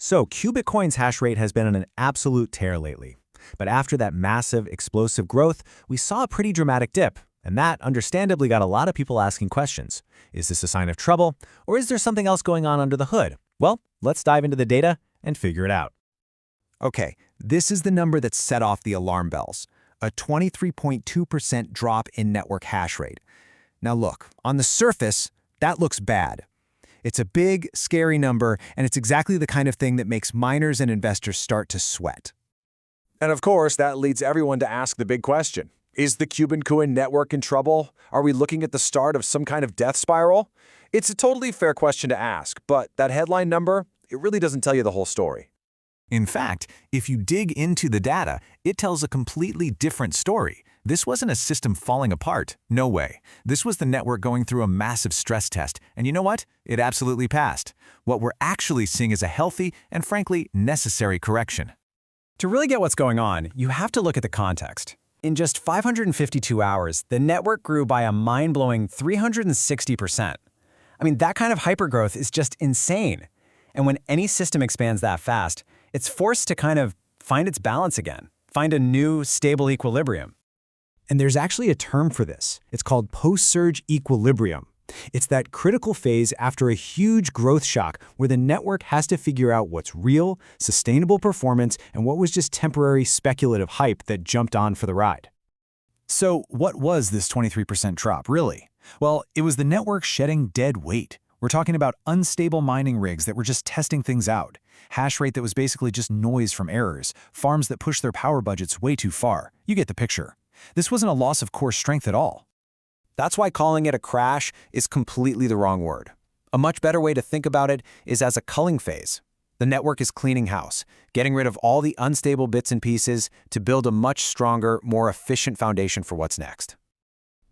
So Qubitcoin's hash rate has been on an absolute tear lately. But after that massive, explosive growth, we saw a pretty dramatic dip. And that, understandably, got a lot of people asking questions. Is this a sign of trouble, or is there something else going on under the hood? Well, let's dive into the data and figure it out. Okay, this is the number that set off the alarm bells, a 23.2% drop in network hash rate. Now look, on the surface, that looks bad. It's a big, scary number, and it's exactly the kind of thing that makes miners and investors start to sweat. And of course, that leads everyone to ask the big question. Is the Qubitcoin network in trouble? Are we looking at the start of some kind of death spiral? It's a totally fair question to ask, but that headline number, it really doesn't tell you the whole story. In fact, if you dig into the data, it tells a completely different story. This wasn't a system falling apart. No way. This was the network going through a massive stress test. And you know what? It absolutely passed. What we're actually seeing is a healthy and, frankly, necessary correction. To really get what's going on, you have to look at the context. In just 552 hours, the network grew by a mind-blowing 360%. I mean, that kind of hypergrowth is just insane. And when any system expands that fast, it's forced to kind of find its balance again, find a new, stable equilibrium. And there's actually a term for this. It's called post-surge equilibrium. It's that critical phase after a huge growth shock where the network has to figure out what's real, sustainable performance, and what was just temporary speculative hype that jumped on for the ride. So what was this 23% drop, really? Well, it was the network shedding dead weight. We're talking about unstable mining rigs that were just testing things out, hash rate that was basically just noise from errors, farms that pushed their power budgets way too far. You get the picture. This wasn't a loss of core strength at all. That's why calling it a crash is completely the wrong word. A much better way to think about it is as a culling phase. The network is cleaning house, getting rid of all the unstable bits and pieces to build a much stronger, more efficient foundation for what's next.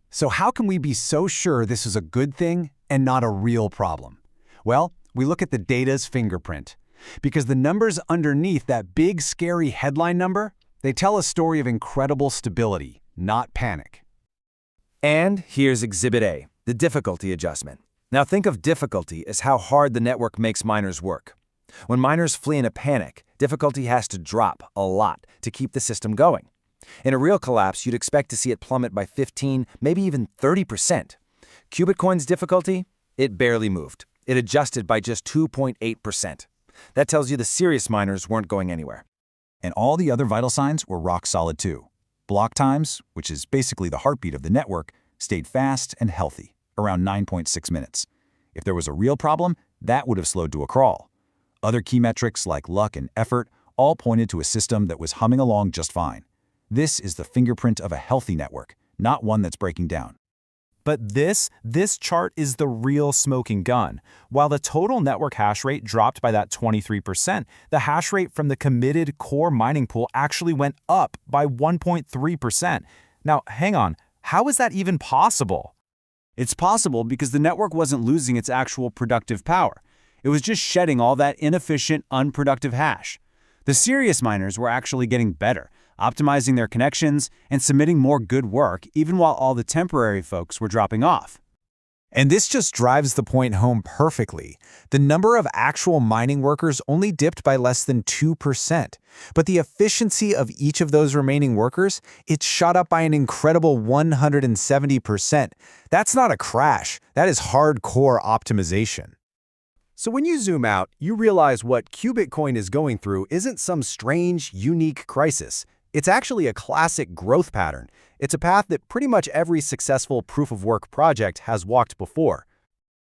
So how can we be so sure this is a good thing and not a real problem? Well, we look at the data's fingerprint. Because the numbers underneath that big, scary headline number, they tell a story of incredible stability, not panic. And here's Exhibit A, the difficulty adjustment. Now think of difficulty as how hard the network makes miners work. When miners flee in a panic, difficulty has to drop a lot to keep the system going. In a real collapse, you'd expect to see it plummet by 15, maybe even 30%. Qubitcoin's difficulty? It barely moved. It adjusted by just 2.8%. That tells you the serious miners weren't going anywhere. And all the other vital signs were rock solid too. Block times, which is basically the heartbeat of the network, stayed fast and healthy, around 9.6 minutes. If there was a real problem, that would have slowed to a crawl. Other key metrics like luck and effort all pointed to a system that was humming along just fine. This is the fingerprint of a healthy network, not one that's breaking down. But this chart is the real smoking gun. While the total network hash rate dropped by that 23%, the hash rate from the committed core mining pool actually went up by 1.3%. Now, hang on, how is that even possible? It's possible because the network wasn't losing its actual productive power. It was just shedding all that inefficient, unproductive hash. The serious miners were actually getting better, optimizing their connections and submitting more good work even while all the temporary folks were dropping off. And this just drives the point home perfectly. The number of actual mining workers only dipped by less than 2%. But the efficiency of each of those remaining workers, it shot up by an incredible 170%. That's not a crash. That is hardcore optimization. So when you zoom out, you realize what Qubitcoin is going through isn't some strange, unique crisis. It's actually a classic growth pattern. It's a path that pretty much every successful proof-of-work project has walked before.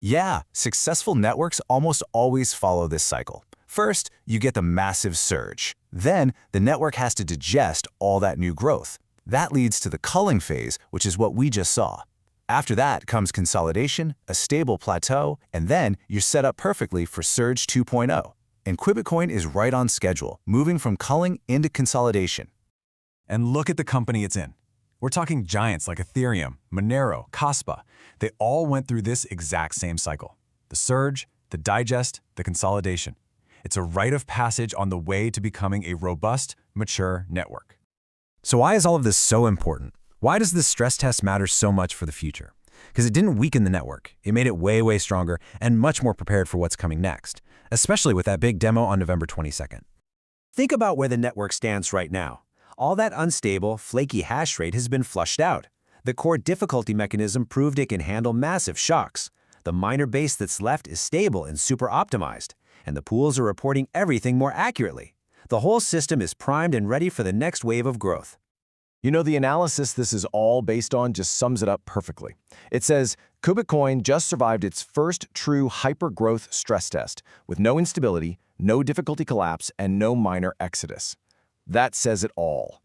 Yeah, successful networks almost always follow this cycle. First, you get the massive surge. Then, the network has to digest all that new growth. That leads to the culling phase, which is what we just saw. After that comes consolidation, a stable plateau, and then you're set up perfectly for Surge 2.0. And Qubitcoin is right on schedule, moving from culling into consolidation. And look at the company it's in. We're talking giants like Ethereum, Monero, Kaspa. They all went through this exact same cycle. The surge, the digest, the consolidation. It's a rite of passage on the way to becoming a robust, mature network. So why is all of this so important? Why does this stress test matter so much for the future? because it didn't weaken the network. It made it way, way stronger and much more prepared for what's coming next, especially with that big demo on November 22nd. Think about where the network stands right now. All that unstable, flaky hash rate has been flushed out. The core difficulty mechanism proved it can handle massive shocks. The miner base that's left is stable and super optimized, and the pools are reporting everything more accurately. The whole system is primed and ready for the next wave of growth. You know, the analysis this is all based on just sums it up perfectly. It says, Qubitcoin just survived its first true hyper-growth stress test, with no instability, no difficulty collapse, and no miner exodus. That says it all.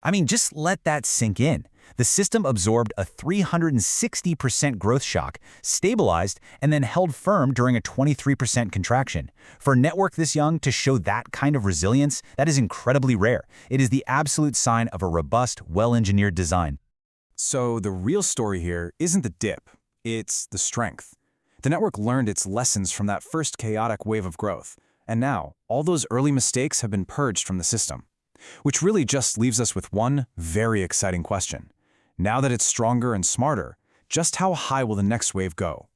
I mean, just let that sink in. The system absorbed a 360% growth shock, stabilized, and then held firm during a 23% contraction. For a network this young to show that kind of resilience, that is incredibly rare. It is the absolute sign of a robust, well-engineered design. So the real story here isn't the dip, it's the strength. The network learned its lessons from that first chaotic wave of growth, and now all those early mistakes have been purged from the system. Which really just leaves us with one very exciting question. Now that it's stronger and smarter, just how high will the next wave go?